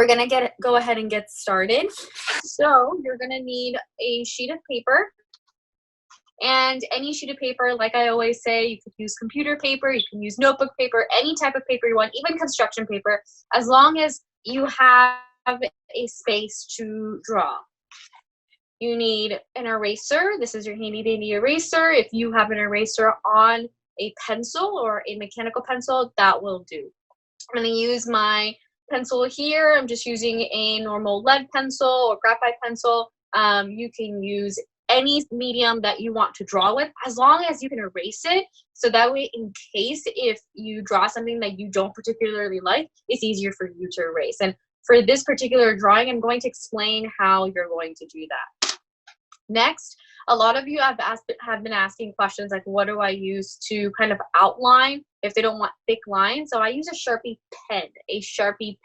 we're gonna go ahead and get started. So you're gonna need a sheet of paper, and any sheet of paper, like I always say, you could use computer paper, you can use notebook paper, any type of paper you want, even construction paper, as long as you have a space to draw. You need an eraser. This is your handy dandy eraser. If you have an eraser on a pencil or a mechanical pencil, that will do. I'm going to use my pencil here. I'm just using a normal lead pencil or graphite pencil. You can use any medium that you want to draw with, as long as you can erase it. So that way, in case if you draw something that you don't particularly like, it's easier for you to erase. And for this particular drawing, I'm going to explain how you're going to do that. Next, a lot of you have been asking questions like, what do I use to kind of outline if they don't want thick lines? So I use a Sharpie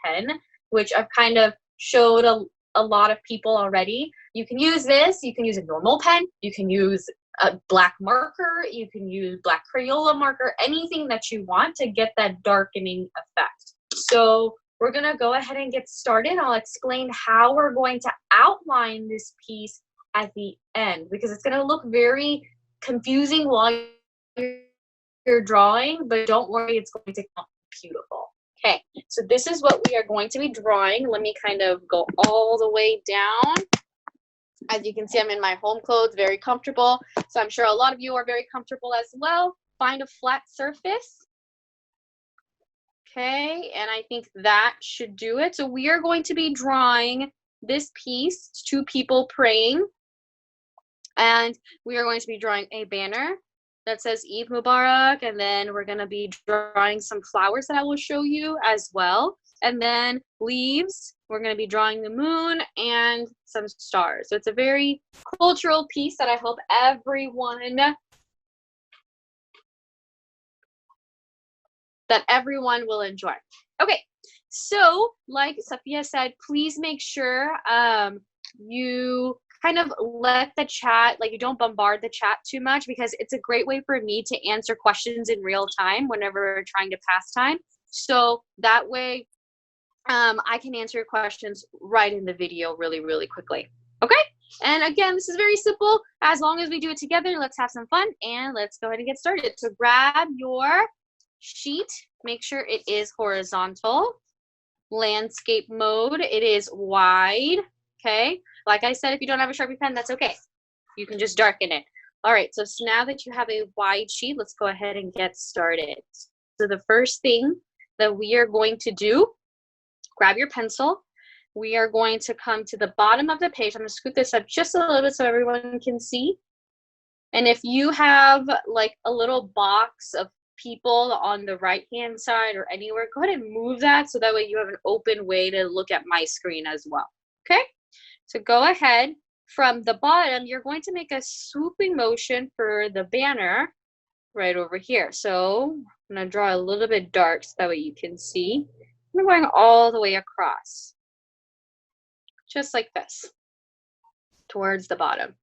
pen, which I've kind of showed a lot of people already. You can use this, you can use a normal pen, you can use a black marker, you can use black Crayola marker, anything that you want to get that darkening effect. So we're gonna go ahead and get started. I'll explain how we're going to outline this piece at the end, because it's gonna look very confusing while you're drawing, but don't worry, it's going to come beautiful. Okay, so this is what we are going to be drawing. Let me kind of go all the way down. As you can see, I'm in my home clothes, very comfortable. So I'm sure a lot of you are very comfortable as well. Find a flat surface. Okay, and I think that should do it. So we are going to be drawing this piece, two people praying. And we are going to be drawing a banner that says Eid Mubarak, and then we're going to be drawing some flowers that I will show you as well, and then leaves. We're going to be drawing the moon and some stars. So it's a very cultural piece that I hope everyone will enjoy. Okay, so like Safiya said, please make sure you kind of let the chat, like you don't bombard the chat too much, because it's a great way for me to answer questions in real time whenever we're trying to pass time. So that way I can answer your questions right in the video really, really quickly. Okay? And again, this is very simple. As long as we do it together, let's have some fun and let's go ahead and get started. So grab your sheet, make sure it is horizontal. Landscape mode, it is wide. Okay, like I said, if you don't have a Sharpie pen, that's okay. You can just darken it. All right, so now that you have a wide sheet, let's go ahead and get started. So the first thing that we are going to do, grab your pencil. We are going to come to the bottom of the page. I'm going to scoot this up just a little bit so everyone can see. And if you have like a little box of people on the right-hand side or anywhere, go ahead and move that so that way you have an open way to look at my screen as well. Okay? So go ahead, from the bottom, you're going to make a swooping motion for the banner right over here. So I'm going to draw a little bit dark so that way you can see. I'm going all the way across, just like this, towards the bottom.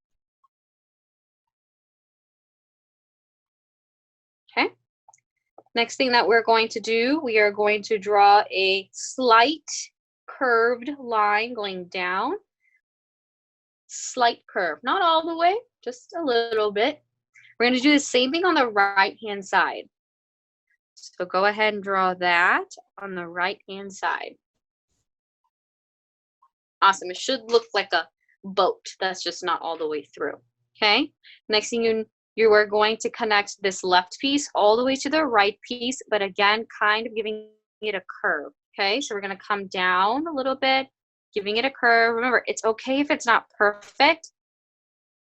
Okay. Next thing that we're going to do, we are going to draw a slight curved line going down. Slight curve, not all the way, just a little bit. We're going to do the same thing on the right hand side. So go ahead and draw that on the right hand side. Awesome. It should look like a boat that's just not all the way through. Okay. Next thing you are going to connect this left piece all the way to the right piece, but again, kind of giving it a curve. Okay. So we're going to come down a little bit, giving it a curve. Remember, it's okay if it's not perfect.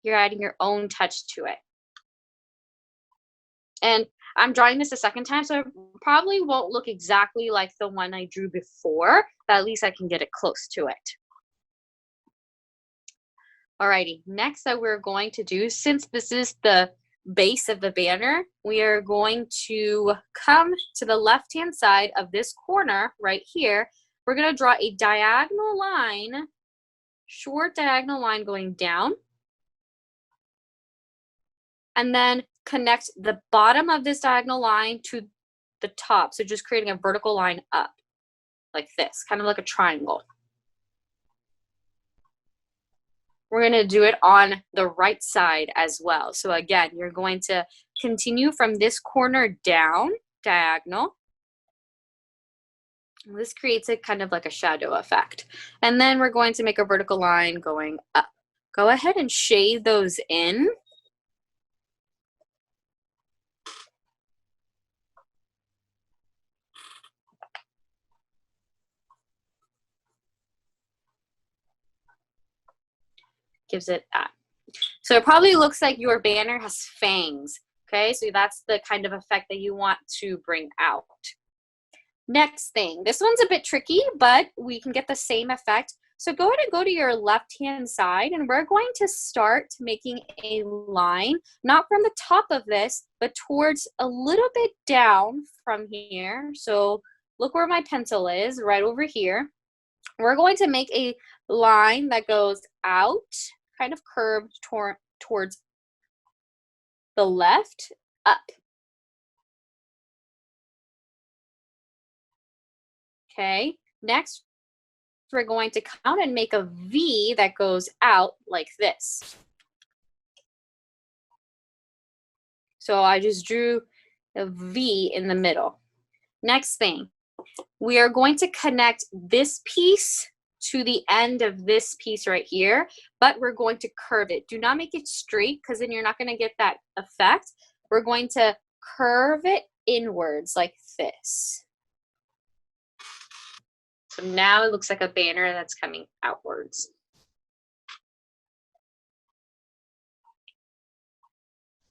You're adding your own touch to it. And I'm drawing this a second time, so it probably won't look exactly like the one I drew before, but at least I can get it close to it. Alrighty, next that we're going to do, since this is the base of the banner, we are going to come to the left-hand side of this corner right here. We're going to draw a diagonal line, short diagonal line going down, and then connect the bottom of this diagonal line to the top. So just creating a vertical line up like this, kind of like a triangle. We're going to do it on the right side as well. So again, you're going to continue from this corner down, diagonal. This creates a kind of like a shadow effect. And then we're going to make a vertical line going up. Go ahead and shade those in. Gives it that. So it probably looks like your banner has fangs. Okay, so that's the kind of effect that you want to bring out. Next thing, this one's a bit tricky, but we can get the same effect. So go ahead and go to your left-hand side, and we're going to start making a line, not from the top of this, but towards a little bit down from here. So look where my pencil is, right over here. We're going to make a line that goes out, kind of curved towards the left, up. Okay, next we're going to count and make a V that goes out like this. So I just drew a V in the middle. Next thing, we are going to connect this piece to the end of this piece right here, but we're going to curve it. Do not make it straight because then you're not going to get that effect. We're going to curve it inwards like this. So now it looks like a banner that's coming outwards.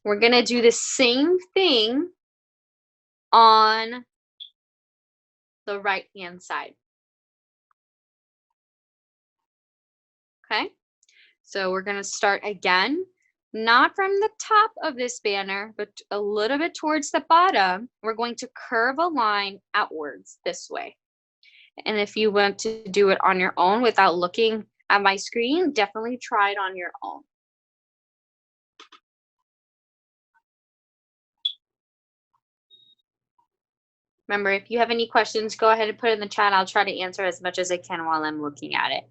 We're going to do the same thing on the right-hand side. Okay, so we're going to start again, not from the top of this banner, but a little bit towards the bottom. We're going to curve a line outwards this way. And if you want to do it on your own without looking at my screen, definitely try it on your own. Remember, if you have any questions, go ahead and put it in the chat. I'll try to answer as much as I can while I'm looking at it.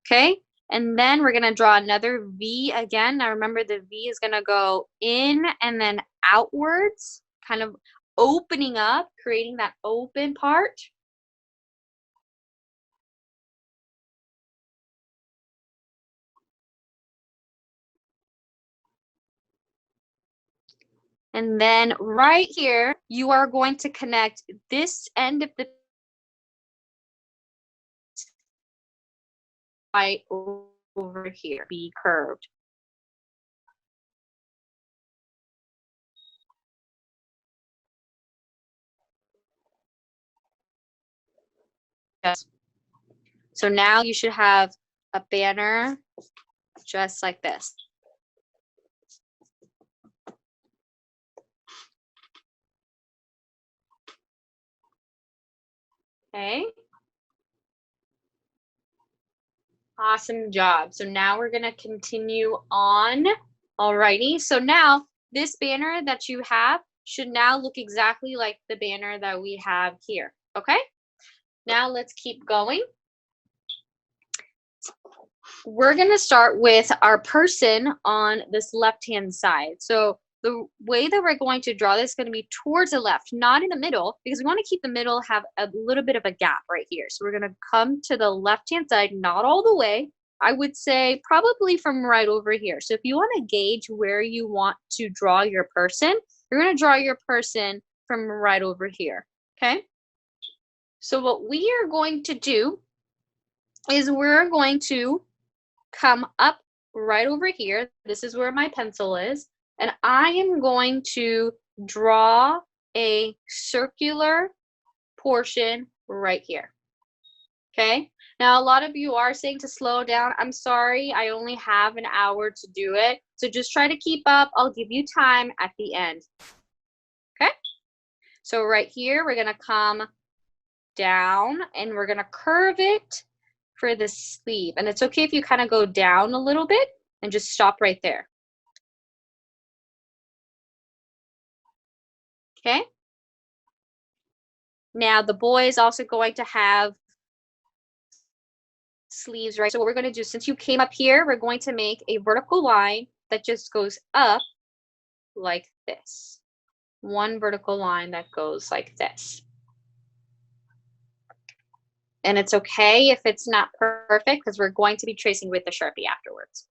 Okay, and then we're going to draw another V again. Now remember, the V is going to go in and then outwards, kind of opening up, creating that open part. And then right here, you are going to connect this end of the right over here, be curved. Yes. So now you should have a banner just like this. Okay. Awesome job. So now we're going to continue on. Alrighty. So now this banner that you have should now look exactly like the banner that we have here. Okay. Now let's keep going. We're going to start with our person on this left-hand side. So the way that we're going to draw this is going to be towards the left, not in the middle, because we want to keep the middle have a little bit of a gap right here. So we're going to come to the left-hand side, not all the way. I would say probably from right over here. So if you want to gauge where you want to draw your person, you're going to draw your person from right over here. Okay. So what we are going to do is we're going to come up right over here. This is where my pencil is. And I am going to draw a circular portion right here. Okay. Now, a lot of you are saying to slow down. I'm sorry, I only have an hour to do it. So just try to keep up. I'll give you time at the end. Okay. So right here, we're going to come down and we're going to curve it for the sleeve. And it's okay if you kind of go down a little bit and just stop right there. Okay. Now the boy is also going to have sleeves, right? So what we're going to do, since you came up here, we're going to make a vertical line that just goes up like this. One vertical line that goes like this. And it's okay if it's not perfect because we're going to be tracing with the Sharpie afterwards.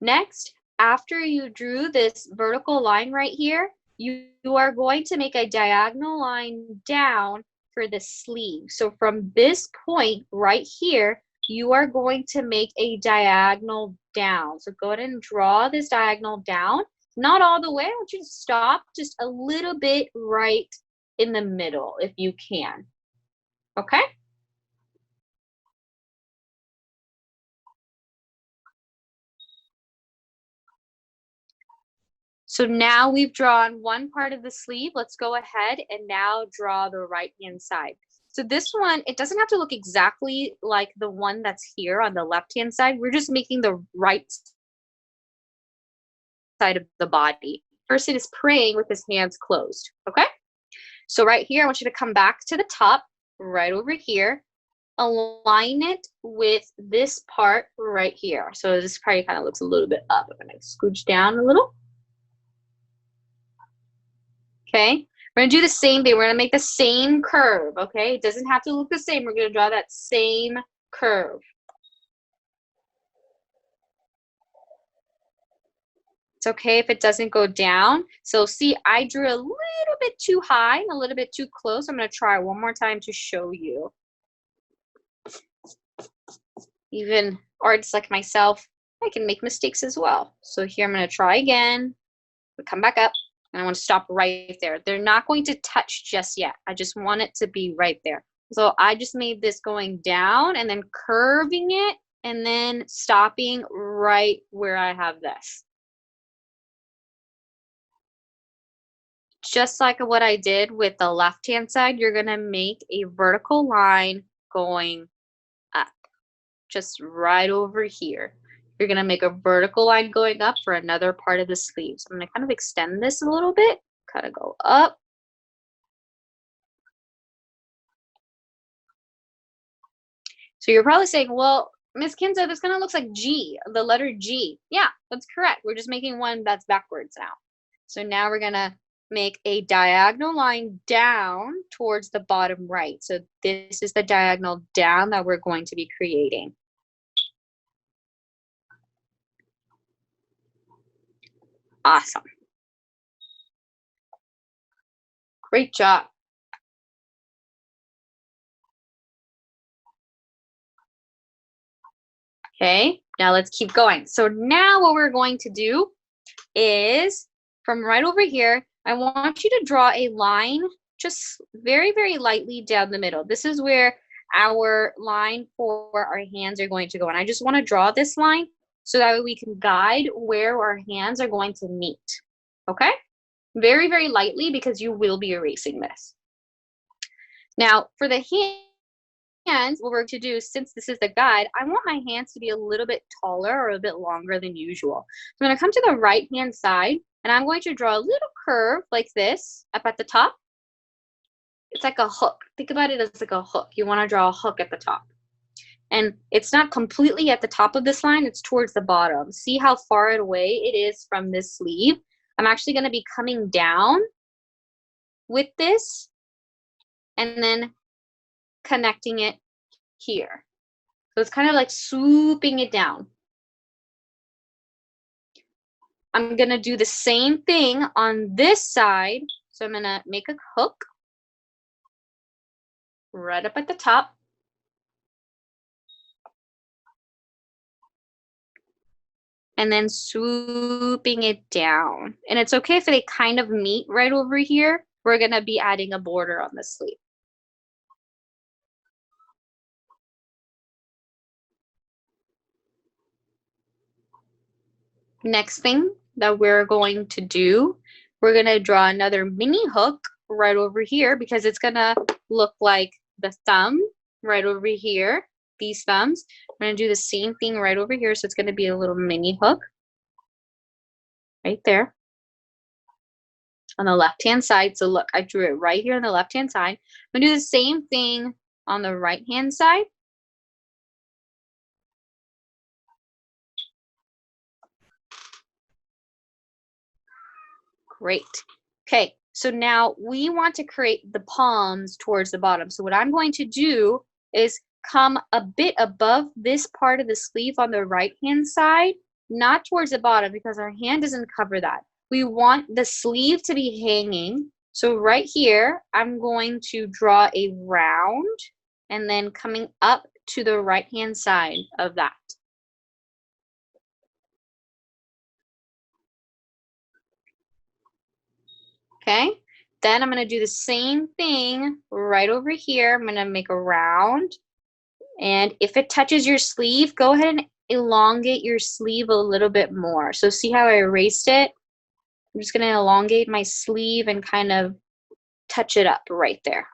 Next, after you drew this vertical line right here, you are going to make a diagonal line down for the sleeve. So from this point right here, you are going to make a diagonal down. So go ahead and draw this diagonal down. Not all the way, I want you to stop just a little bit right in the middle if you can. Okay? So now we've drawn one part of the sleeve. Let's go ahead and now draw the right-hand side. So this one, it doesn't have to look exactly like the one that's here on the left-hand side. We're just making the right side of the body. Person is praying with his hands closed, okay? So right here, I want you to come back to the top, right over here, align it with this part right here. So this part kind of looks a little bit up. I'm gonna scooch down a little. Okay, we're gonna do the same thing. We're gonna make the same curve, okay? It doesn't have to look the same. We're gonna draw that same curve. It's okay if it doesn't go down. So see, I drew a little bit too high and a little bit too close. I'm gonna try one more time to show you. Even artists like myself, I can make mistakes as well. So here I'm gonna try again, come back up, and I want to stop right there. They're not going to touch just yet. I just want it to be right there. So I just made this going down and then curving it and then stopping right where I have this. Just like what I did with the left-hand side, you're gonna make a vertical line going up, just right over here. You're gonna make a vertical line going up for another part of the sleeve. So I'm gonna kind of extend this a little bit, kind of go up. So you're probably saying, well, Miss Kinza, this kind of looks like G, the letter G. Yeah, that's correct. We're just making one that's backwards now. So now we're gonna make a diagonal line down towards the bottom right. So this is the diagonal down that we're going to be creating. Awesome. Great job. Okay, now let's keep going. So now what we're going to do is from right over here, I want you to draw a line just very, very lightly down the middle. This is where our line for our hands are going to go. And I just want to draw this line so that way we can guide where our hands are going to meet. Okay? Very, very lightly because you will be erasing this. Now, for the hands, what we're going to do, since this is the guide, I want my hands to be a little bit taller or a bit longer than usual. So I'm going to come to the right-hand side, and I'm going to draw a little curve like this up at the top. It's like a hook. Think about it as like a hook. You want to draw a hook at the top. And it's not completely at the top of this line, it's towards the bottom. See how far away it is from this sleeve? I'm actually going to be coming down with this and then connecting it here. So it's kind of like swooping it down. I'm going to do the same thing on this side. So I'm going to make a hook right up at the top. And then swooping it down. And it's okay if they kind of meet right over here. We're going to be adding a border on the sleeve. Next thing that we're going to do, we're going to draw another mini hook right over here because it's going to look like the thumb right over here, these thumbs. I'm going to do the same thing right over here. So it's going to be a little mini hook right there on the left-hand side. So look, I drew it right here on the left-hand side. I'm going to do the same thing on the right-hand side. Great. Okay, so now we want to create the palms towards the bottom. So what I'm going to do is come a bit above this part of the sleeve on the right-hand side, not towards the bottom because our hand doesn't cover that. We want the sleeve to be hanging. So right here, I'm going to draw a round and then coming up to the right-hand side of that. Okay, then I'm going to do the same thing right over here. I'm going to make a round. And if it touches your sleeve, go ahead and elongate your sleeve a little bit more. So see how I erased it? I'm just going to elongate my sleeve and kind of touch it up right there.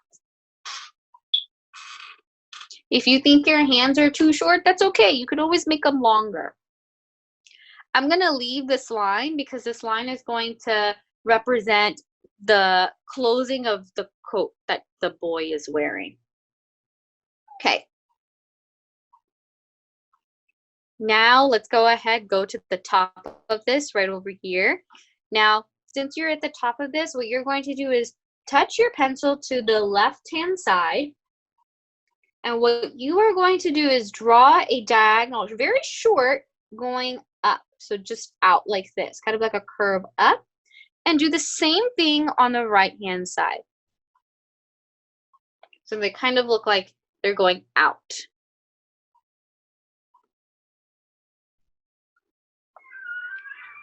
If you think your hands are too short, that's okay. You can always make them longer. I'm going to leave this line because this line is going to represent the closing of the coat that the boy is wearing. Okay. Now let's go ahead, go to the top of this right over here. Now, since you're at the top of this, what you're going to do is touch your pencil to the left-hand side. And what you are going to do is draw a diagonal, very short, going up. So just out like this, kind of like a curve up. And do the same thing on the right-hand side. So they kind of look like they're going out.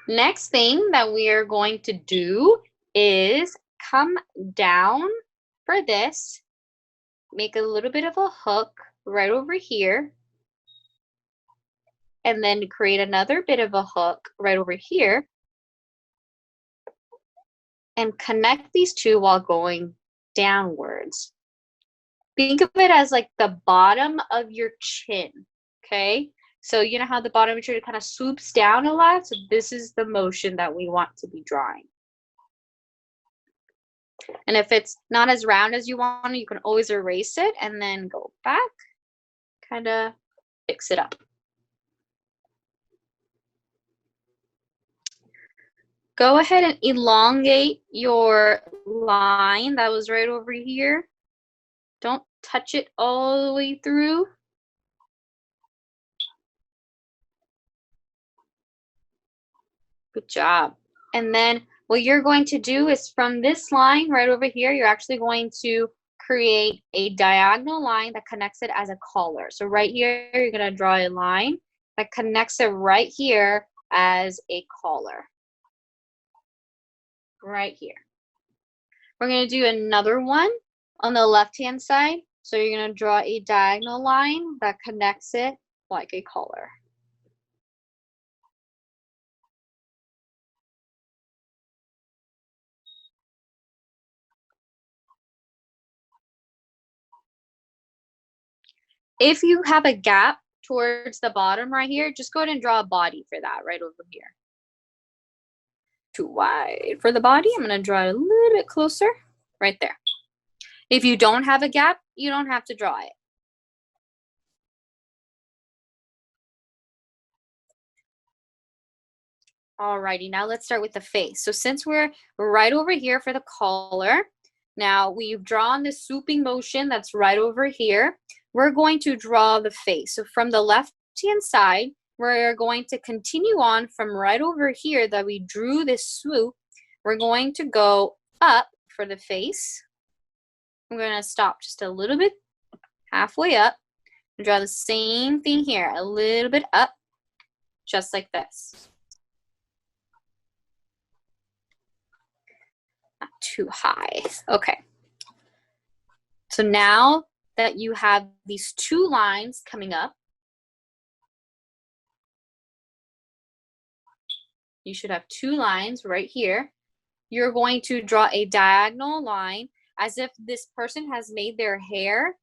Next thing that we are going to do is come down for this, make a little bit of a hook right over here, and then create another bit of a hook right over here, and connect these two while going downwards. Think of it as like the bottom of your chin, okay? So you know how the bottom of your chin kind of swoops down a lot? So this is the motion that we want to be drawing. And if it's not as round as you want, you can always erase it and then go back, kind of fix it up. Go ahead and elongate your line that was right over here. Don't touch it all the way through. Good job. And then what you're going to do is from this line right over here, you're actually going to create a diagonal line that connects it as a collar. So right here, you're going to draw a line that connects it right here as a collar. Right here. We're going to do another one on the left-hand side. So you're going to draw a diagonal line that connects it like a collar. If you have a gap towards the bottom right here, just go ahead and draw a body for that right over here. Too wide for the body. I'm going to draw it a little bit closer right there. If you don't have a gap, you don't have to draw it. Alrighty, now let's start with the face. So since we're right over here for the collar, now we've drawn the swooping motion that's right over here. We're going to draw the face. So from the left-hand side, we're going to continue on from right over here that we drew this swoop. We're going to go up for the face. I'm going to stop just a little bit, halfway up, and draw the same thing here, a little bit up, just like this. Not too high. Okay. So now that you have these two lines coming up, you should have two lines right here. You're going to draw a diagonal line as if this person has made their hair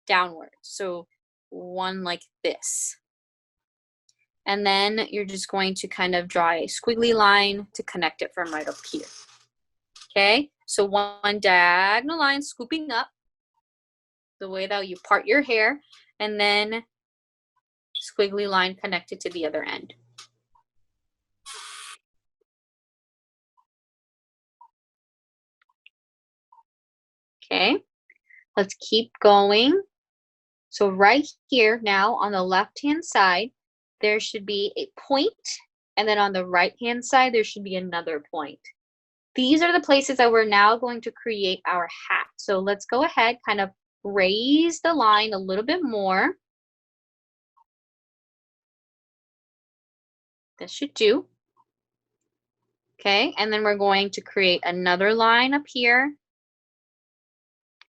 downward. So one like this. And then you're just going to kind of draw a squiggly line to connect it from right up here. Okay, so one diagonal line scooping up. the way that you part your hair, and then squiggly line connected to the other end. Okay, let's keep going. So right here now on the left-hand side, there should be a point, and then on the right-hand side, there should be another point. These are the places that we're now going to create our hat. So let's go ahead, kind of raise the line a little bit more. This should do. Okay, and then we're going to create another line up here,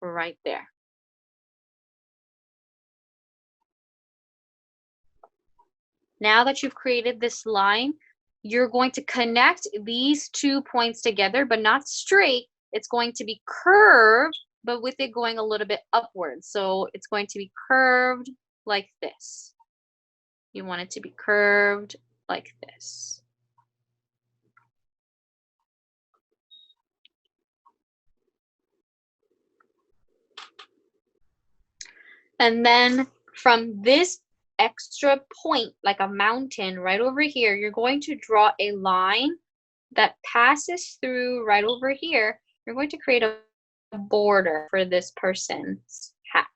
right there. Now that you've created this line, you're going to connect these 2 points together, but not straight. It's going to be curved, but with it going a little bit upwards. So it's going to be curved like this. You want it to be curved like this. And then from this extra point, like a mountain right over here, you're going to draw a line that passes through right over here. You're going to create a border for this person's hat.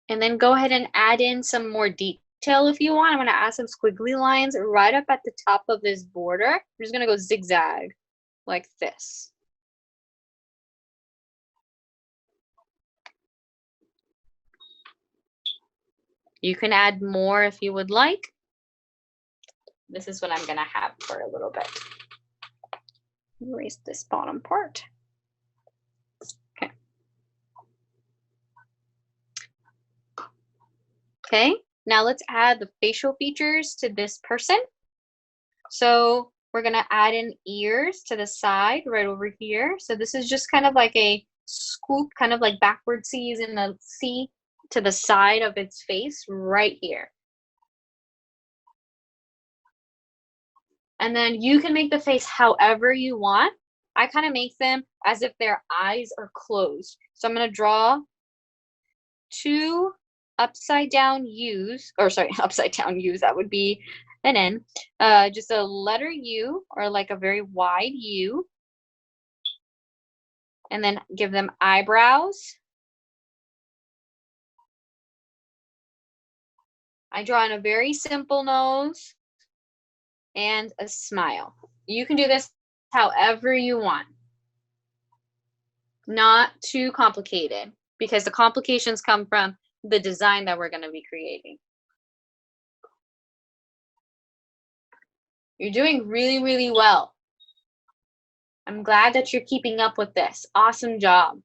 And then go ahead and add in some more detail if you want. I'm going to add some squiggly lines right up at the top of this border. I'm just going to go zigzag like this. You can add more if you would like. This is what I'm going to have for a little bit. Erase this bottom part. Okay. Okay, now let's add the facial features to this person. So we're going to add in ears to the side right over here. So this is just kind of like a scoop, kind of like backward C's in the C to the side of its face right here. And then you can make the face however you want. I kind of make them as if their eyes are closed. So I'm going to draw 2 upside down U's, or sorry, upside down U's, that would be an N. Just a letter U, or like a very wide U. And then give them eyebrows. I draw in a very simple nose and a smile. You can do this however you want. Not too complicated, because the complications come from the design that we're going to be creating. You're doing really, really well. I'm glad that you're keeping up with this. Awesome job.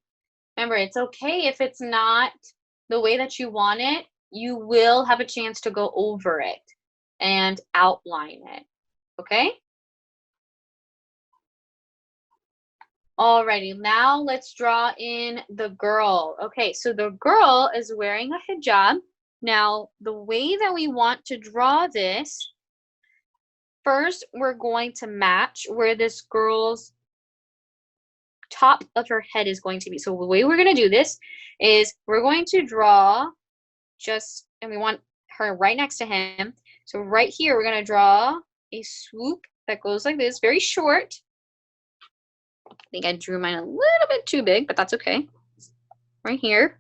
Remember, it's okay if it's not the way that you want it. You will have a chance to go over it and outline it. Okay? Alrighty, now let's draw in the girl. Okay, so the girl is wearing a hijab. Now, the way that we want to draw this, first we're going to match where this girl's top of her head is going to be. So the way we're going to do this is we're going to draw just, and we want her right next to him. So right here, we're going to draw a swoop that goes like this, very short. I think I drew mine a little bit too big, but that's okay. Right here.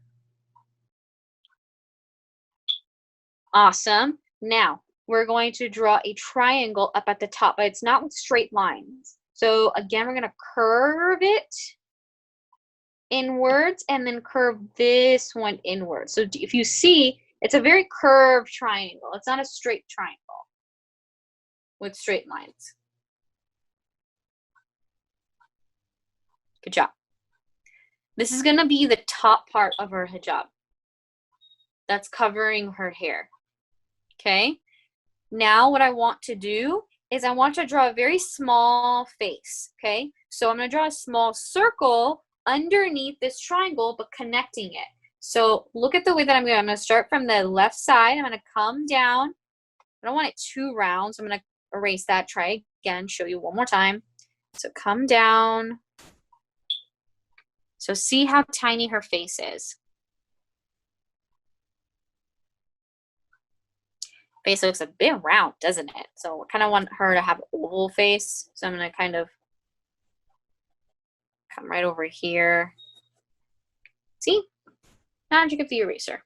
Awesome. Now, we're going to draw a triangle up at the top, but it's not with straight lines. So again, we're going to curve it inwards and then curve this one inwards. So if you see, it's a very curved triangle. It's not a straight triangle with straight lines. Good job. This is going to be the top part of her hijab. That's covering her hair. Okay. Now what I want to do is I want to draw a very small face. Okay. So I'm going to draw a small circle underneath this triangle, but connecting it. So look at the way that I'm going to start from the left side. I'm going to come down. I don't want it too round, so I'm going to erase that. Try again, show you one more time. So come down. So see how tiny her face is. Face looks a bit round, doesn't it? So I kind of want her to have an oval face. So I'm going to kind of come right over here. See? Magic of the eraser.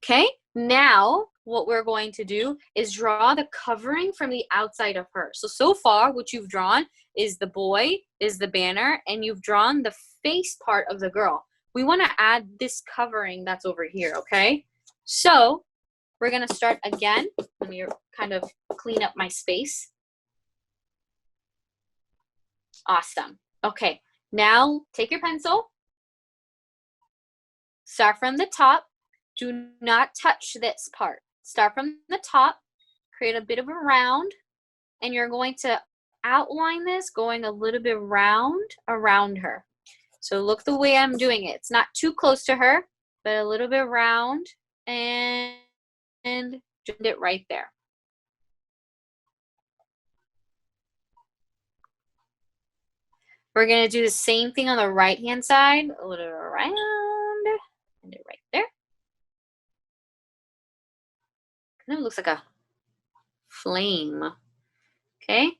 Okay, now what we're going to do is draw the covering from the outside of her. So far what you've drawn is the boy, is the banner, and you've drawn the face part of the girl. We want to add this covering that's over here, okay? So we're going to start again. Let me kind of clean up my space. Awesome. Okay, now take your pencil. Start from the top. Do not touch this part. Start from the top, create a bit of a round, and you're going to outline this going a little bit round around her. So look the way I'm doing it. It's not too close to her, but a little bit round, and join it right there. We're going to do the same thing on the right-hand side, a little around, and it right there. Kind of looks like a flame. Okay.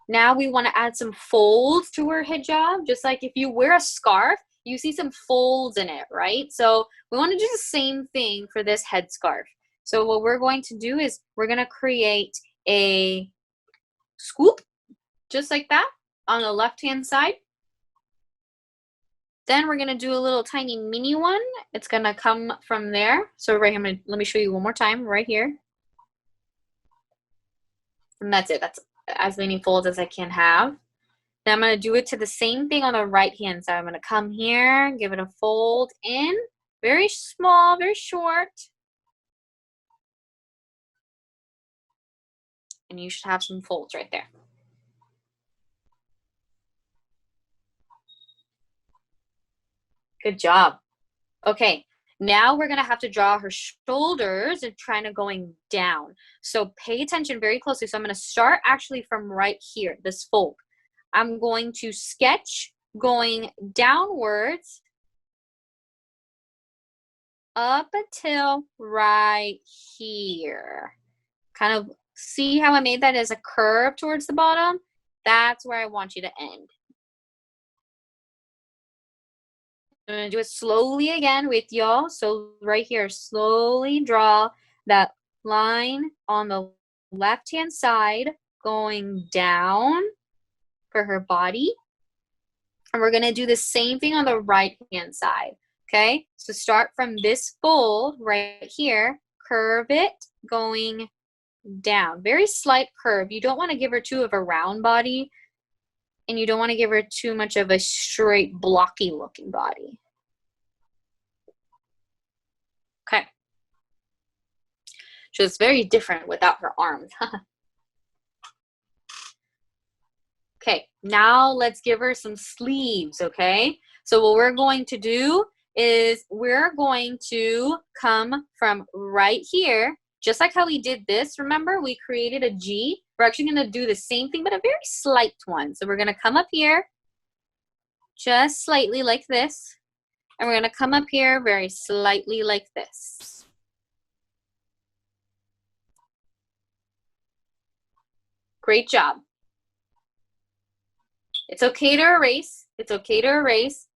Now we want to add some folds to her hijab, just like if you wear a scarf, you see some folds in it, right? So we want to do the same thing for this headscarf. So what we're going to do is we're going to create a scoop, just like that, on the left-hand side. Then we're going to do a little tiny mini one. It's going to come from there. So right here, let me show you one more time, right here. And that's it. That's as many folds as I can have. Then I'm going to do it to the same thing on the right-hand side. I'm going to come here, give it a fold in, very small, very short. And you should have some folds right there. Good job. Okay, now we're going to have to draw her shoulders and kind of going down. So pay attention very closely. So I'm going to start actually from right here, this fold. I'm going to sketch going downwards up until right here. Kind of see how I made that as a curve towards the bottom? That's where I want you to end. I'm going to do it slowly again with y'all. So right here, slowly draw that line on the left-hand side going down for her body. And we're going to do the same thing on the right-hand side. Okay, so start from this fold right here, curve it going down. Very slight curve. You don't want to give her too of a round body, and you don't want to give her too much of a straight, blocky looking body. Okay. So it's very different without her arms. Okay, now let's give her some sleeves, okay? So what we're going to do is we're going to come from right here, just like how we did this. Remember, we created a G. We're actually going to do the same thing, but a very slight one. So we're going to come up here, just slightly like this. And we're going to come up here very slightly like this. Great job. It's okay to erase. It's okay to erase.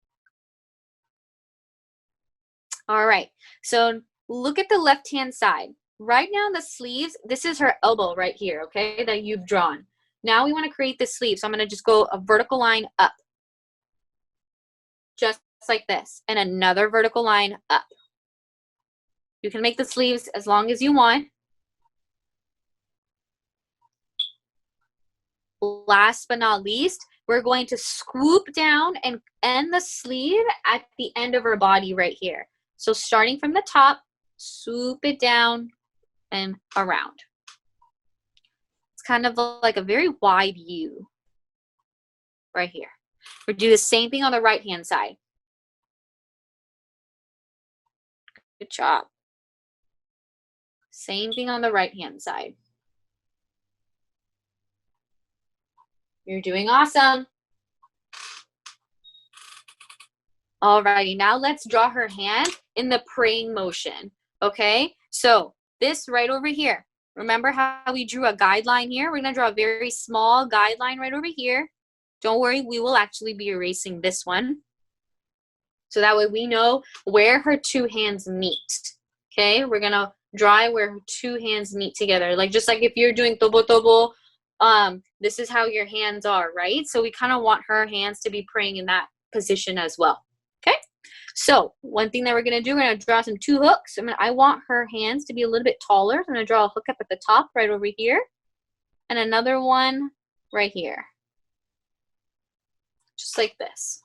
All right, so look at the left-hand side. Right now, the sleeves, this is her elbow right here, okay, that you've drawn. Now we want to create the sleeve, so I'm going to just go a vertical line up. Just like this, and another vertical line up. You can make the sleeves as long as you want. Last but not least, we're going to swoop down and end the sleeve at the end of her body right here. So starting from the top, swoop it down and around. It's kind of like a very wide U right here. We'll do the same thing on the right-hand side. Good job. Same thing on the right-hand side. You're doing awesome. Alrighty, now let's draw her hand in the praying motion, okay? So this right over here, remember how we drew a guideline here? We're gonna draw a very small guideline right over here. Don't worry, we will actually be erasing this one. So that way we know where her two hands meet, okay? We're gonna draw where her two hands meet together. Like just like if you're doing tobo tobo, this is how your hands are, right? So we kind of want her hands to be praying in that position as well. Okay, so one thing that we're gonna do, we're gonna draw some two hooks. I want her hands to be a little bit taller. So I'm gonna draw a hook up at the top right over here, and another one right here, just like this.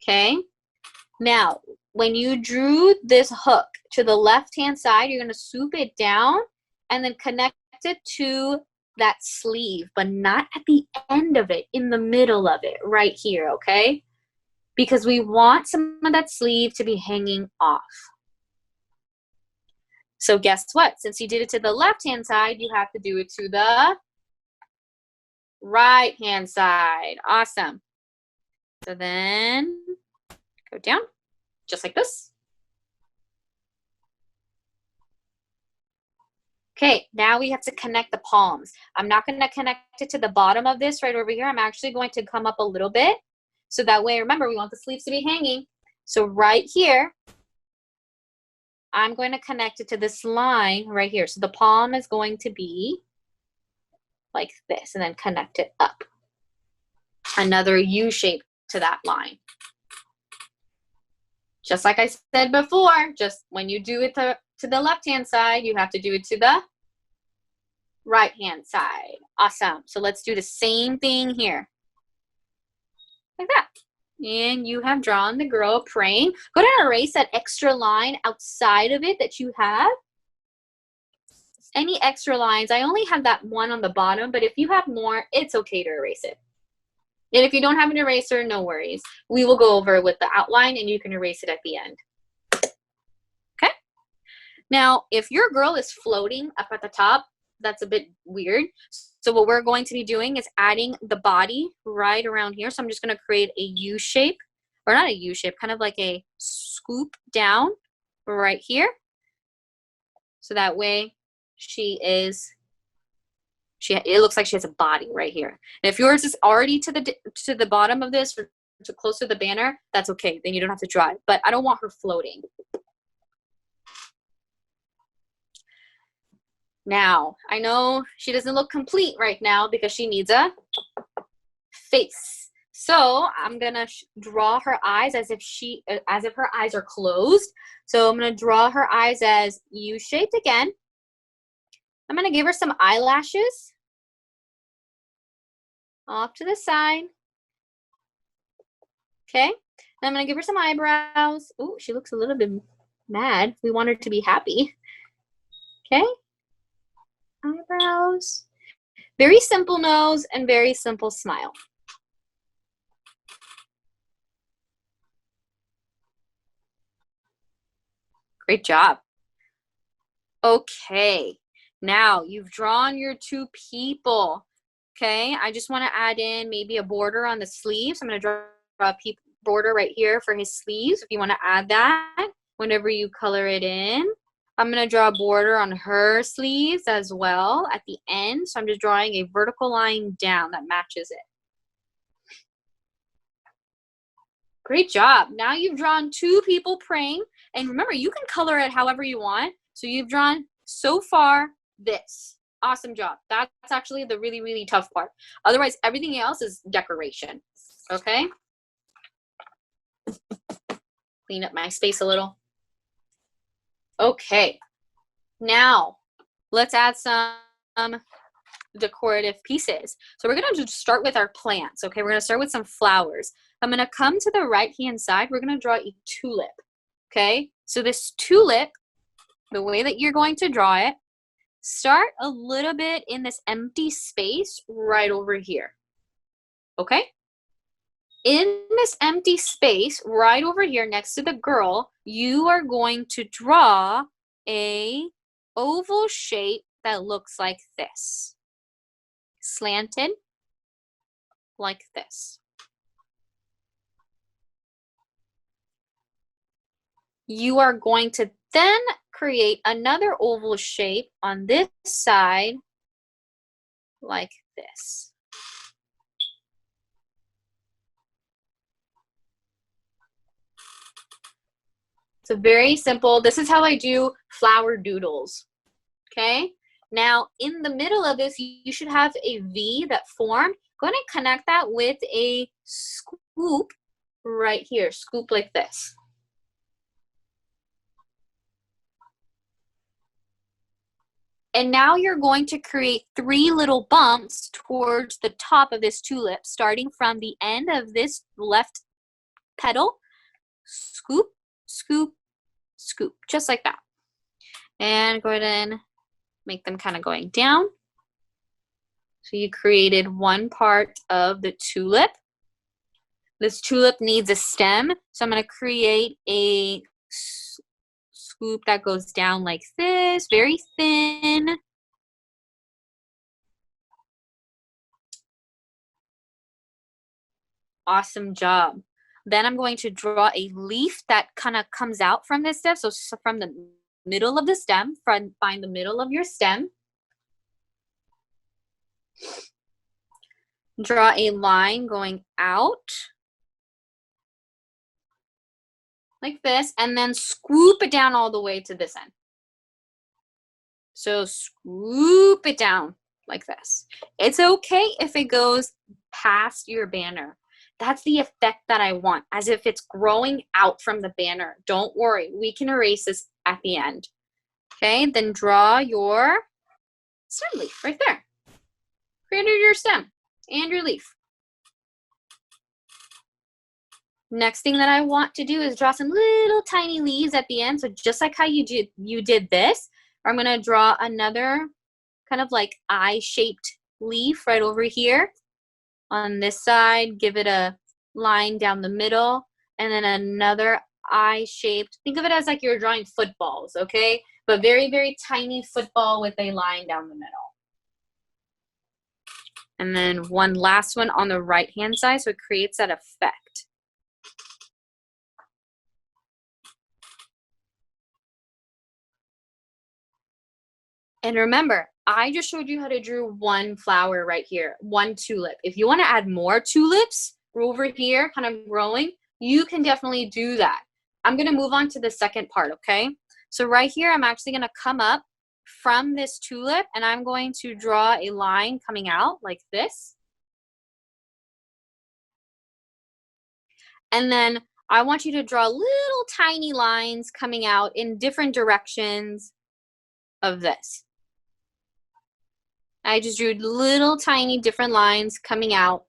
Okay, now when you drew this hook to the left-hand side, you're gonna swoop it down and then connect it to that sleeve, but not at the end of it, in the middle of it, right here, okay? Because we want some of that sleeve to be hanging off. So guess what? Since you did it to the left-hand side, you have to do it to the right-hand side. Awesome. So then go down, just like this. Okay, now we have to connect the palms. I'm not going to connect it to the bottom of this right over here. I'm actually going to come up a little bit. So that way, remember, we want the sleeves to be hanging. So right here, I'm going to connect it to this line right here. So the palm is going to be like this and then connect it up. Another U shape to that line. Just like I said before, just when you do it to the left-hand side, you have to do it to the right-hand side. Awesome. So let's do the same thing here. Like that. And you have drawn the girl praying. Go ahead and erase that extra line outside of it that you have. Any extra lines, I only have that one on the bottom, but if you have more, it's okay to erase it. And if you don't have an eraser, no worries. We will go over with the outline and you can erase it at the end. Okay? Now, if your girl is floating up at the top, that's a bit weird. So what we're going to be doing is adding the body right around here. So I'm just going to create a U shape, or not a U shape, kind of like a scoop down right here. So that way it looks like she has a body right here. And if yours is already to the bottom of this or to close to the banner, that's okay. Then you don't have to draw it. But I don't want her floating. Now, I know she doesn't look complete right now because she needs a face. So I'm gonna draw her eyes as if her eyes are closed. So I'm gonna draw her eyes as U-shaped again. I'm gonna give her some eyelashes off to the side. Okay, and I'm gonna give her some eyebrows. Oh, she looks a little bit mad. We want her to be happy. Okay. Eyebrows, very simple nose, and very simple smile. Great job. Okay, now you've drawn your two people. Okay, I just want to add in maybe a border on the sleeves. I'm going to draw a border right here for his sleeves. If you want to add that whenever you color it in. I'm going to draw a border on her sleeves as well at the end. So I'm just drawing a vertical line down that matches it. Great job. Now you've drawn two people praying. And remember, you can color it however you want. So you've drawn so far this. Awesome job. That's actually the really, really tough part. Otherwise, everything else is decoration. Okay? Clean up my space a little. Okay, now let's add some decorative pieces. So we're going to start with our plants, okay? We're going to start with some flowers. I'm going to come to the right-hand side. We're going to draw a tulip, okay? So this tulip, the way that you're going to draw it, start a little bit in this empty space right over here, okay? In this empty space right over here next to the girl, you are going to draw a oval shape that looks like this. Slanted like this. You are going to then create another oval shape on this side like this. So very simple. This is how I do flower doodles. Okay? Now, in the middle of this, you should have a V that formed. Go ahead and connect that with a scoop right here. Scoop like this. And now you're going to create 3 little bumps towards the top of this tulip, starting from the end of this left petal. Scoop, scoop, scoop, just like that. And go ahead and make them kind of going down. So you created one part of the tulip. This tulip needs a stem, so I'm going to create a scoop that goes down like this, very thin. Awesome job. Then I'm going to draw a leaf that kind of comes out from this stem. So from the middle of the stem, find the middle of your stem. Draw a line going out like this, and then scoop it down all the way to this end. So scoop it down like this. It's okay if it goes past your banner. That's the effect that I want, as if it's growing out from the banner. Don't worry, we can erase this at the end. Okay, then draw your stem leaf right there. Create your stem and your leaf. Next thing that I want to do is draw some little tiny leaves at the end. So just like how you did this, I'm going to draw another kind of like eye-shaped leaf right over here. On this side, give it a line down the middle, and then another eye-shaped. Think of it as like you're drawing footballs, okay? But very, very tiny football with a line down the middle. And then one last one on the right-hand side, so it creates that effect. And remember, I just showed you how to draw one flower right here, one tulip. If you want to add more tulips over here, kind of growing, you can definitely do that. I'm going to move on to the second part, okay? So right here, I'm actually going to come up from this tulip, and I'm going to draw a line coming out like this. And then I want you to draw little tiny lines coming out in different directions of this. I just drew little tiny different lines coming out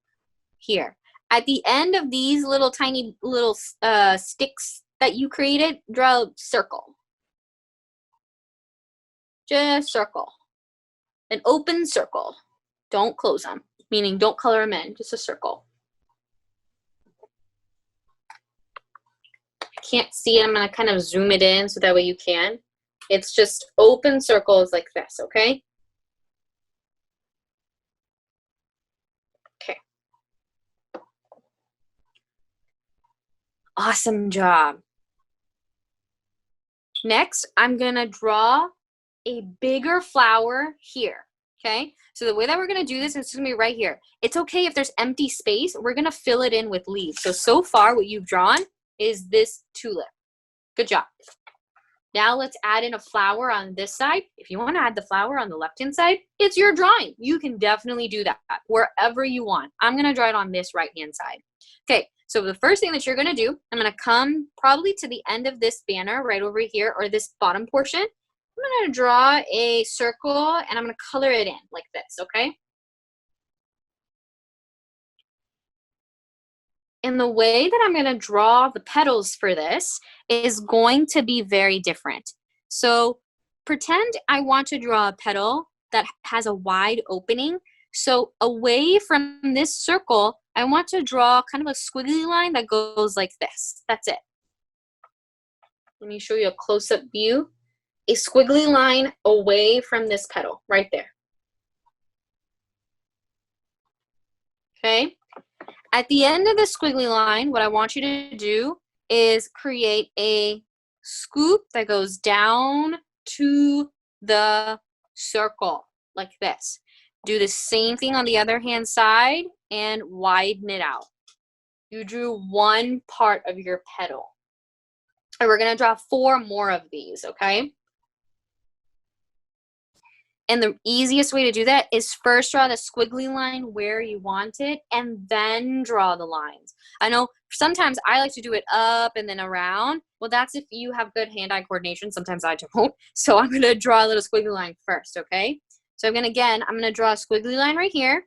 here. At the end of these little tiny little sticks that you created, draw a circle. Just circle. An open circle. Don't close them, meaning don't color them in, just a circle. I can't see it. I'm going to kind of zoom it in so that way you can. It's just open circles like this, okay? Awesome job. Next, I'm gonna draw a bigger flower here, okay? So the way that we're gonna do this is gonna be right here. It's okay if there's empty space, we're gonna fill it in with leaves. So far what you've drawn is this tulip. Good job. Now let's add in a flower on this side. If you wanna add the flower on the left-hand side, it's your drawing. You can definitely do that wherever you want. I'm gonna draw it on this right-hand side. Okay. So the first thing that you're going to do, I'm going to come probably to the end of this banner right over here, or this bottom portion. I'm going to draw a circle, and I'm going to color it in like this, okay? And the way that I'm going to draw the petals for this is going to be very different. So pretend I want to draw a petal that has a wide opening. So away from this circle, I want to draw kind of a squiggly line that goes like this. That's it. Let me show you a close-up view. A squiggly line away from this petal, right there. Okay? At the end of the squiggly line, what I want you to do is create a scoop that goes down to the circle, like this. Do the same thing on the other hand side and widen it out. You drew one part of your petal. And we're going to draw 4 more of these, okay? And the easiest way to do that is first draw the squiggly line where you want it and then draw the lines. I know sometimes I like to do it up and then around. Well, that's if you have good hand-eye coordination. Sometimes I don't. So I'm going to draw a little squiggly line first, okay? So I'm going to draw a squiggly line right here.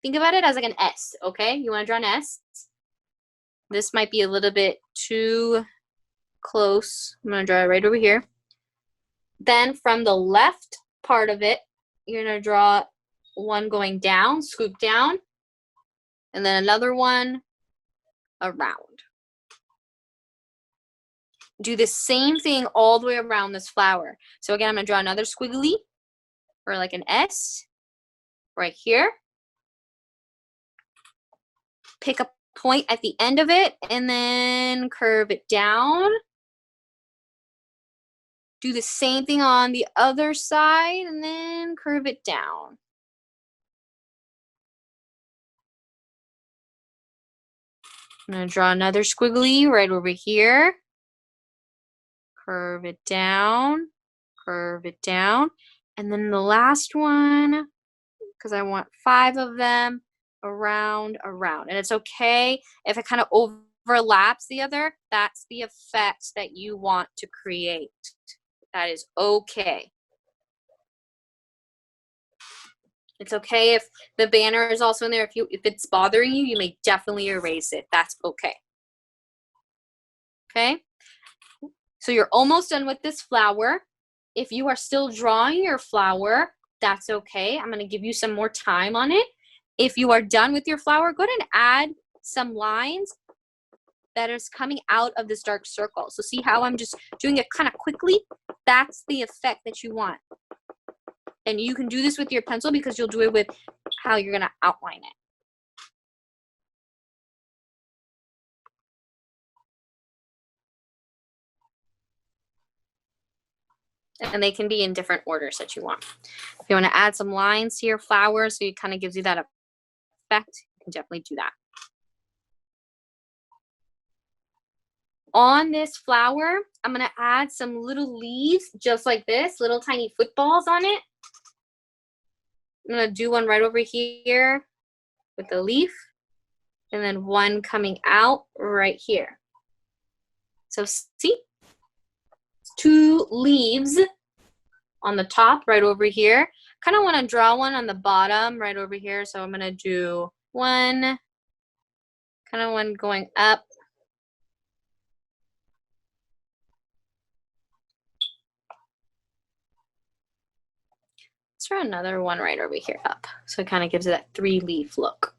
Think about it as like an S, okay? You want to draw an S. This might be a little bit too close. I'm going to draw it right over here. Then from the left part of it, you're going to draw one going down, scoop down, and then another one around. Do the same thing all the way around this flower. So again, I'm going to draw another squiggly, or like an S, right here. Pick a point at the end of it, and then curve it down. Do the same thing on the other side, and then curve it down. I'm going to draw another squiggly right over here. Curve it down, and then the last one, because I want 5 of them, around. And it's okay if it kind of overlaps the other. That's the effect that you want to create. That is okay. It's okay if the banner is also in there. If it's bothering you, you may definitely erase it. That's okay. Okay? So you're almost done with this flower. If you are still drawing your flower, that's okay. I'm going to give you some more time on it. If you are done with your flower, go ahead and add some lines that is coming out of this dark circle. So see how I'm just doing it kind of quickly? That's the effect that you want. And you can do this with your pencil because you'll do it with how you're going to outline it. And they can be in different orders that you want. If you want to add some lines to your flower so it kind of gives you that effect, you can definitely do that. On this flower, I'm going to add some little leaves just like this, little tiny footballs on it. I'm going to do one right over here with the leaf, and then one coming out right here. So see? 2 leaves on the top right over here. Kind of want to draw one on the bottom right over here. So I'm going to do one, kind of one going up. Let's draw another one right over here up. So it kind of gives it that 3-leaf look.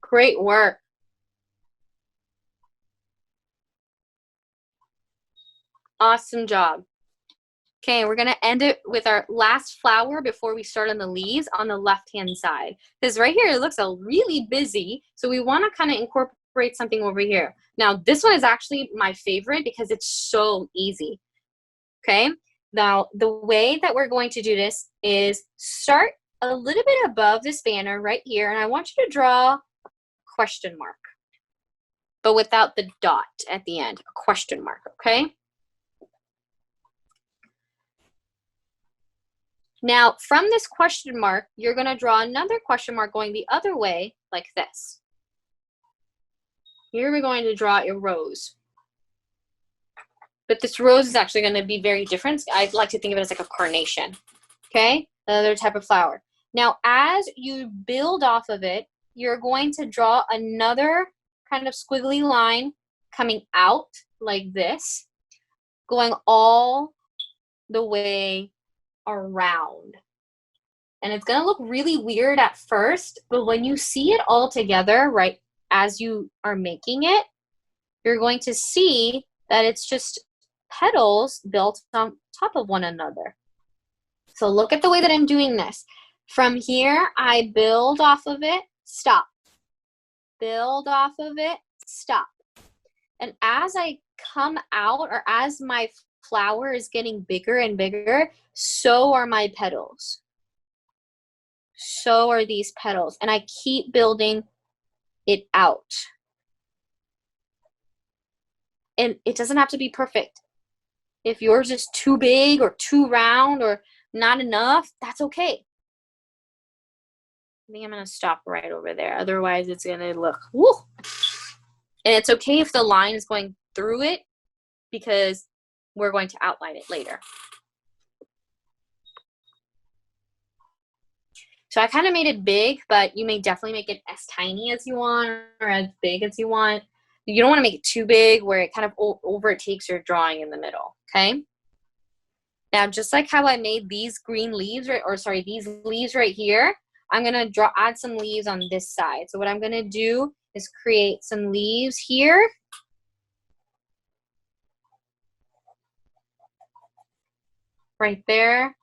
Great work. Awesome job. Okay, we're gonna end it with our last flower before we start on the leaves on the left-hand side. Because right here it looks really busy, so we wanna kind of incorporate something over here. Now this one is actually my favorite because it's so easy. Okay, now the way that we're going to do this is start a little bit above this banner right here, and I want you to draw a question mark, but without the dot at the end, a question mark, okay? Now, from this question mark, you're going to draw another question mark going the other way, like this. Here we're going to draw a rose. But this rose is actually going to be very different. I like to think of it as like a carnation, okay? Another type of flower. Now, as you build off of it, you're going to draw another kind of squiggly line coming out like this, going all the way around. And it's gonna look really weird at first, but when you see it all together, right, as you are making it, you're going to see that it's just petals built on top of one another. So look at the way that I'm doing this. From here, I build off of it, stop. Build off of it, stop. And as I come out, or as my flower is getting bigger and bigger, so are my petals. So are these petals. And I keep building it out. And it doesn't have to be perfect. If yours is too big or too round or not enough, that's okay. I think I'm going to stop right over there. Otherwise, it's going to look, woo. And it's okay if the line is going through it, because we're going to outline it later. So I kind of made it big, but you may definitely make it as tiny as you want or as big as you want. You don't want to make it too big where it kind of overtakes your drawing in the middle, okay? Now, just like how I made these green leaves, these leaves right here, I'm going to add some leaves on this side. So what I'm going to do is create some leaves here. Right there.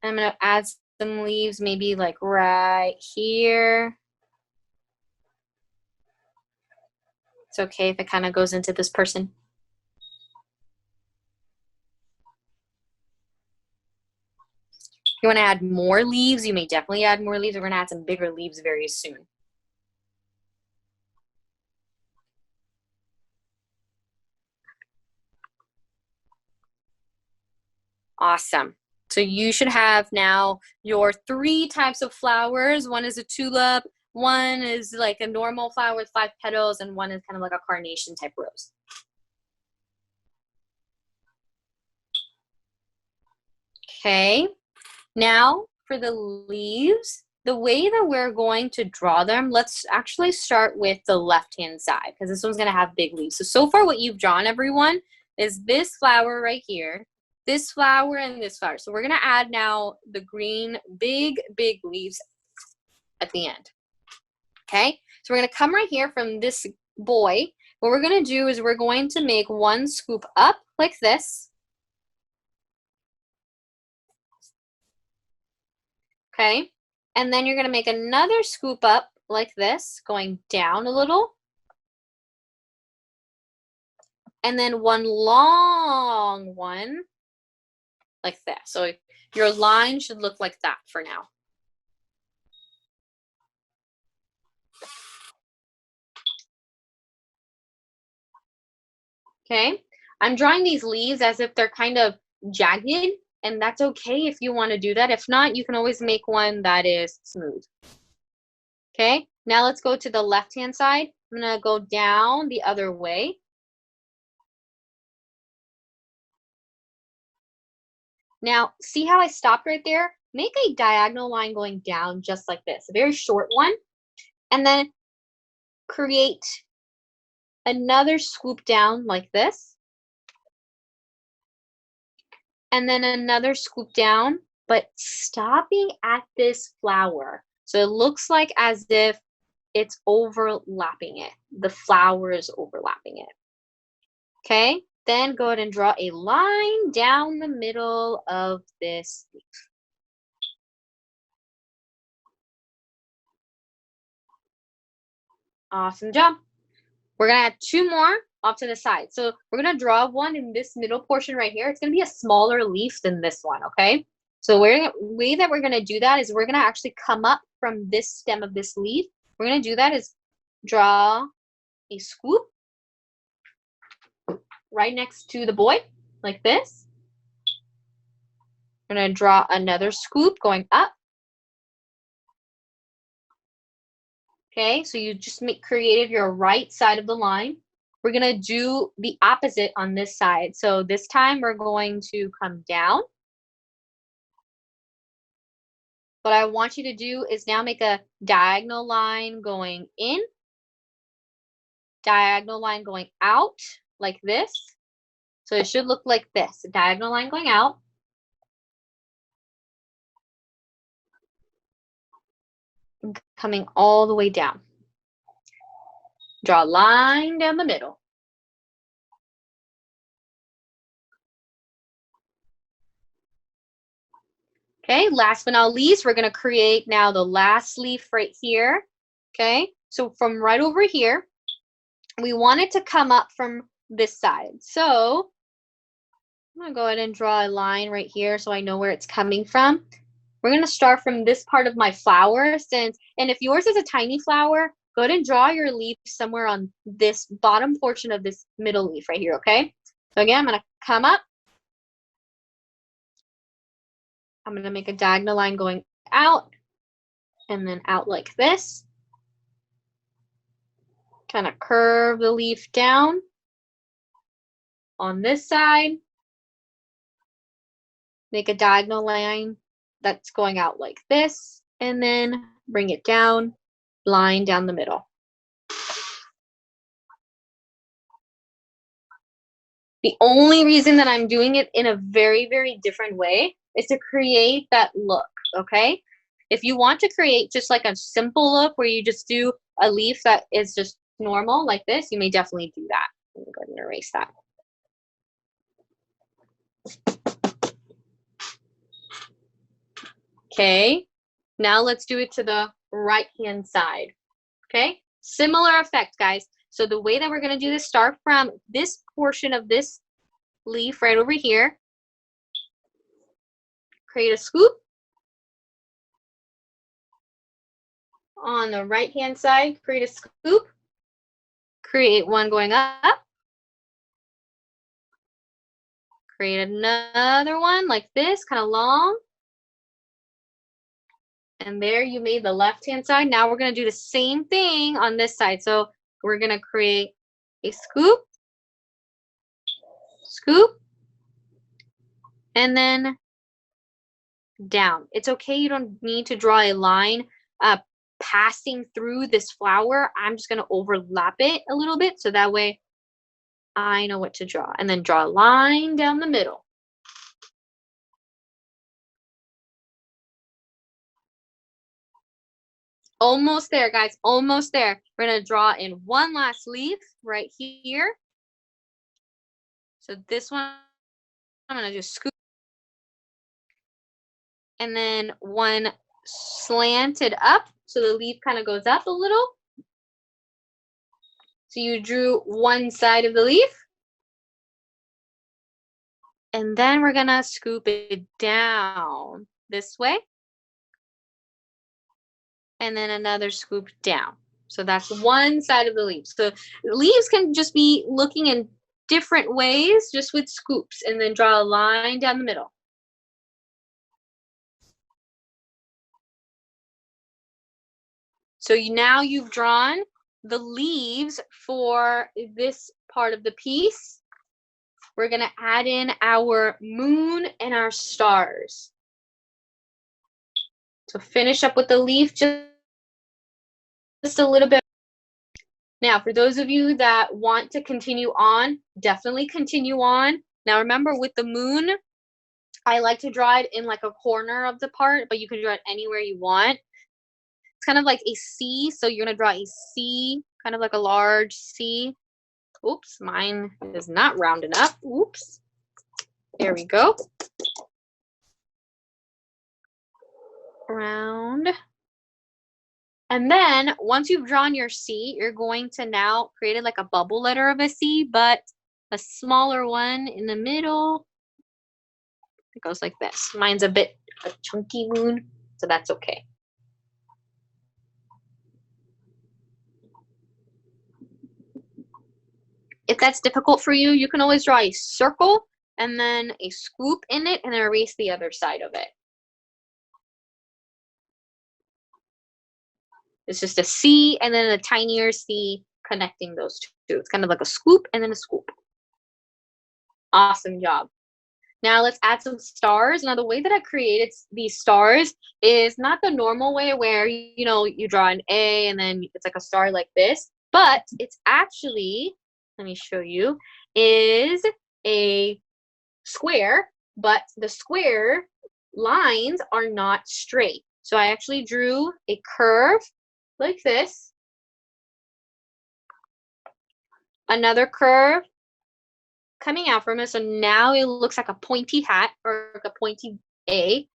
I'm going to add some leaves maybe like right here. It's okay if it kind of goes into this person. If you want to add more leaves, you may definitely add more leaves. We're going to add some bigger leaves very soon. Awesome. So you should have now your 3 types of flowers. One is a tulip, one is like a normal flower with 5 petals, and one is kind of like a carnation type rose. Okay, now for the leaves, the way that we're going to draw them, let's actually start with the left-hand side, because this one's going to have big leaves. So far what you've drawn, everyone, is this flower right here, this flower, and this flower. So we're going to add now the green, big leaves at the end. Okay, so we're going to come right here from this boy. What we're going to do is we're going to make one scoop up like this. Okay, and then you're going to make another scoop up like this, going down a little. And then one long one like that. So your line should look like that for now. Okay, I'm drawing these leaves as if they're kind of jagged, and that's okay if you want to do that. If not, you can always make one that is smooth. Okay, now let's go to the left-hand side. I'm going to go down the other way. Now, see how I stopped right there? Make a diagonal line going down just like this, a very short one, and then create another swoop down like this, and then another swoop down, but stopping at this flower. So it looks like as if it's overlapping it. The flower is overlapping it. Okay, then go ahead and draw a line down the middle of this leaf. Awesome job. We're going to add 2 more off to the side. So we're going to draw one in this middle portion right here. It's going to be a smaller leaf than this one, okay? So the way that we're going to do that is we're going to actually come up from this stem of this leaf. We're going to do that is draw a scoop right next to the boy, like this. We're going to draw another scoop going up. Okay, so you just created your right side of the line. We're going to do the opposite on this side. So this time we're going to come down. What I want you to do is now make a diagonal line going in. diagonal line going out like this. So it should look like this, a diagonal line going out. And coming all the way down. Draw a line down the middle. Okay, last but not least, we're gonna create now the last leaf right here. Okay, so from right over here, we want it to come up from this side. So I'm gonna go ahead and draw a line right here so I know where it's coming from. We're gonna start from this part of my flower, and if yours is a tiny flower, go ahead and draw your leaf somewhere on this bottom portion of this middle leaf right here, okay? So again, I'm gonna come up. I'm gonna make a diagonal line going out and then out like this. Kind of curve the leaf down on this side. Make a diagonal line that's going out like this, and then bring it down, line down the middle. The only reason that I'm doing it in a very, very different way is to create that look, okay? If you want to create just like a simple look where you just do a leaf that is just normal like this, you may definitely do that. Let me go ahead and erase that. Okay, now let's do it to the right-hand side, okay? Similar effect, guys. So the way that we're gonna do this, start from this portion of this leaf right over here. Create a scoop. On the right-hand side, create a scoop. Create one going up. Create another one like this, kind of long. And there you made the left-hand side. Now we're gonna do the same thing on this side. So we're gonna create a scoop, scoop, and then down. It's okay, you don't need to draw a line passing through this flower. I'm just gonna overlap it a little bit so that way I know what to draw. And then draw a line down the middle. Almost there, guys, almost there. We're gonna draw in one last leaf right here. So this one, I'm gonna just scoop. And then one slanted up, so the leaf kind of goes up a little. So you drew one side of the leaf. And then we're gonna scoop it down this way. And then another scoop down. So that's one side of the leaf. So leaves can just be looking in different ways, just with scoops, and then draw a line down the middle. So now you've drawn the leaves for this part of the piece. We're gonna add in our moon and our stars. So finish up with the leaf just a little bit. Now, for those of you that want to continue on, definitely continue on. Now, remember with the moon, I like to draw it in like a corner of the part, but you can draw it anywhere you want. It's kind of like a C, so you're gonna draw a C, kind of like a large C. Oops, mine is not round enough. Oops. There we go. Round. And then once you've drawn your C, you're going to now create it like a bubble letter of a C, but a smaller one in the middle. It goes like this. Mine's a bit a chunky moon, so that's okay. If that's difficult for you, you can always draw a circle and then a scoop in it and then erase the other side of it. It's just a C and then a tinier C connecting those two. It's kind of like a scoop and then a scoop. Awesome job. Now let's add some stars. Now the way that I created these stars is not the normal way where, you know, you draw an A and then it's like a star like this. but it's actually, let me show you, is a square, but the square lines are not straight. So I actually drew a curve like this, another curve coming out from it. So now it looks like a pointy hat or like a pointy A.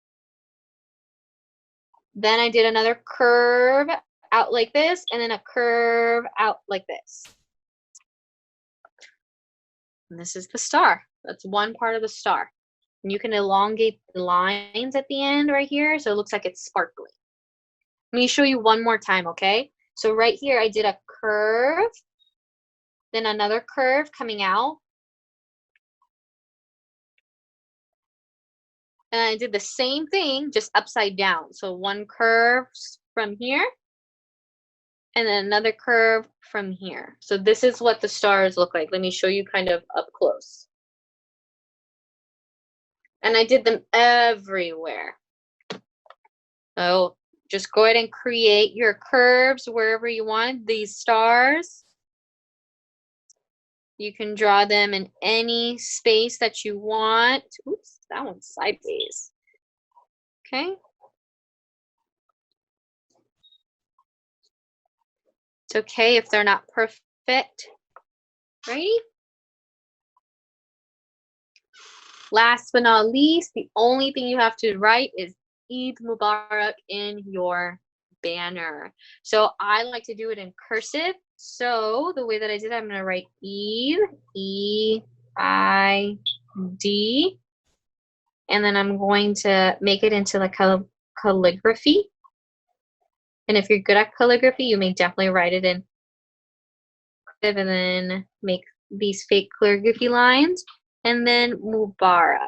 Then I did another curve out like this, and then a curve out like this. And this is the star. That's one part of the star. And you can elongate the lines at the end right here, so it looks like it's sparkling. Let me show you one more time, okay? So right here, I did a curve, then another curve coming out. And I did the same thing, just upside down. So one curve from here, and then another curve from here. So this is what the stars look like. Let me show you kind of up close. And I did them everywhere. So just go ahead and create your curves wherever you want. These stars, you can draw them in any space that you want. Oops, that one's sideways. Okay. It's okay if they're not perfect. Ready? Last but not least, the only thing you have to write is Eid Mubarak in your banner. So I like to do it in cursive. So the way that I did it, I'm going to write Eid, E-I-D, and then I'm going to make it into like calligraphy. And if you're good at calligraphy, you may definitely write it in cursive and then make these fake calligraphy lines. And then Mubarak.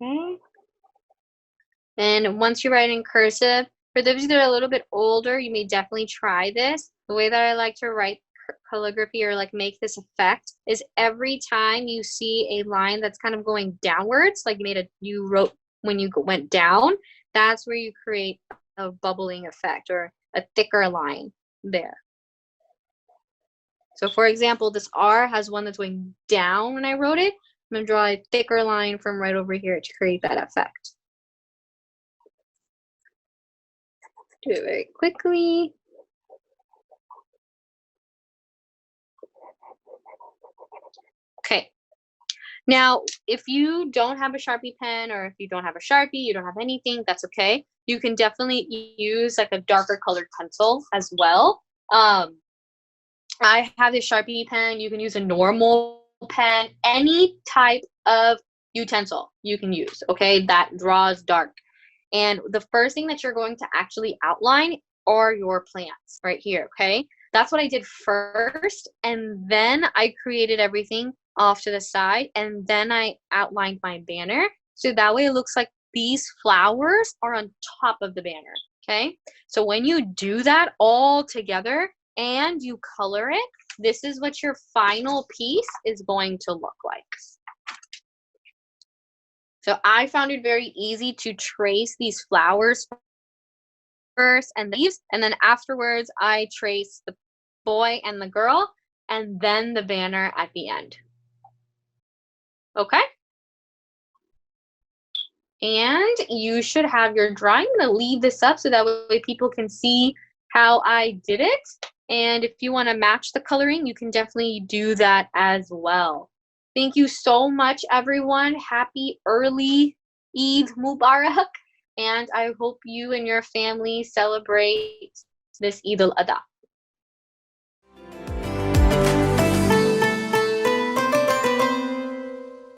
Okay. And once you write in cursive, for those of you that are a little bit older, you may definitely try this. The way that I like to write calligraphy or like make this effect is every time you see a line that's kind of going downwards, like you wrote when you went down, that's where you create a bubbling effect or a thicker line there. So for example, this R has one that's going down when I wrote it. I'm going to draw a thicker line from right over here to create that effect. Do it very quickly. Okay. Now, if you don't have a Sharpie pen or if you don't have a Sharpie, you don't have anything, that's okay. You can definitely use like a darker colored pencil as well. I have this Sharpie pen. You can use a normal pen, any type of utensil you can use, okay, that draws dark. And the first thing that you're going to actually outline are your plants right here, okay? That's what I did first, and then I created everything off to the side, and then I outlined my banner. So that way it looks like these flowers are on top of the banner, okay? So when you do that all together and you color it, this is what your final piece is going to look like. So I found it very easy to trace these flowers first and the leaves, and then afterwards I trace the boy and the girl, and then the banner at the end. Okay? And you should have your drawing. I'm going to leave this up so that way people can see how I did it. And if you want to match the coloring, you can definitely do that as well. Thank you so much, everyone. Happy early Eid Mubarak. And I hope you and your family celebrate this Eid al-Adha.